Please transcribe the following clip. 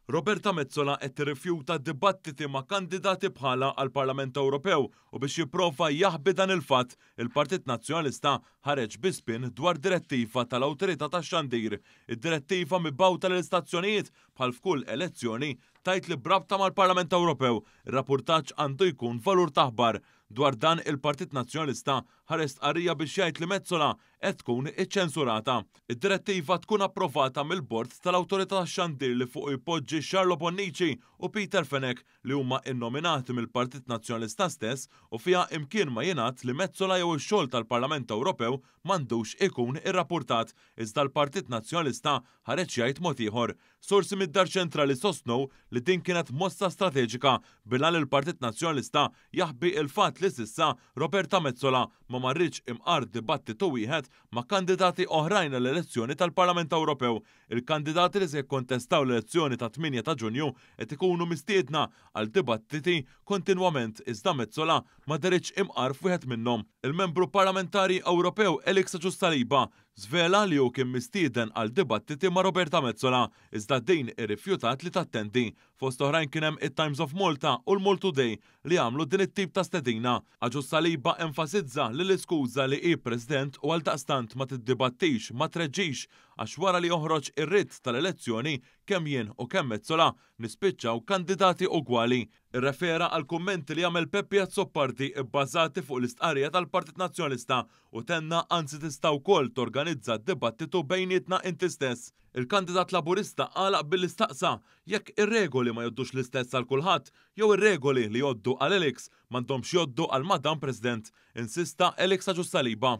Roberta Mezzola qed tirrifjuta dibattiti ma' kandidati bħala għall-Parlament Ewropew u biex jipprova jaħbi dan il-fatt, il-Partit Nazzjonalista ħareġ bi spin dwar direttiva tal-Awtorità tax-Xandir. Id-direttiva mibgħuta lill-istazzjonijiet bħal f'kull elezzjoni tajt li brabta mal-Parlament Ewropew ir-rapportaġġ għandu jkun valur ta' aħbar. Dwar dan il-Partit Nazzjonalista ħares stqarrija biex jgħid li Mezzola qed tkun iċċensurata. Id-direttiva tkun approvata mill-Bord tal-Awtorità tax-Xandir li fuq jpoġġi Xarlo Bonnici u Peter Fenek li huma innominati mill-Partit Nazzjonalista stess u fiha imkien ma jingħad li Mezzola jew ix-xogħol tal-Parlament Ewropew m'għandux ikun irrappurtat, iżda l-Partit Nazzjonalista ħareġ jgħid mod ieħor. Sorsi mid-Dar Ċentrali sostnew li din kienet mossa strateġika bilha li l-Partit Nazzjonalista jaħbi il-fatt li s'issa Roberta Mezzola ma marritx imqar dibattitu wieħed ma' kandidati oħrajn l-elezzjoni tal-Parlament Ewropew. Il-kandidati li se jikkontestaw l-elezzjoni ta' 8 ta' Ġunju qed ikunu mistiedna għal dibattiti kontinwament iżda Mezzola ma deritx imqar f'wieħed minnhom. Il-Membru Parlamentari Ewropew Elix Ġussaliba żvela li hu kien mistieden għal dibattiti ma' Roberta Mezzola iżda din irrifjutat li tattendi. Fost oħrajn kien hemm it-Times of Malta u l-Mall Today li għamlu din it-tip ta' stedina. Ġussaliba enfasizza li l-iskuża li hi President u għaldaqstant ma tiddibattix, ma treġġix għax wara li joħroġ ir-ritt tal-elezzjoni kemm jien u kemm Mezzola nispiċċaw kandidati ugwali. Irrefera għal kummenti li għamel Pepi Azzoppardi bbażati fuq l-istqarrija tal-Partit Nazzjonalista u tenna anzi tista' wkoll torganizza dibattitu bejnietna inti stess. Il-kandidat Laburista għalaq bil-istaqsa jekk ir-regoli ma joddux l-istess għal kulħadd jew ir-regoli li joddu għal Elix m'għandhomx joddu għal Madam President, insista Elix Ġussaliba.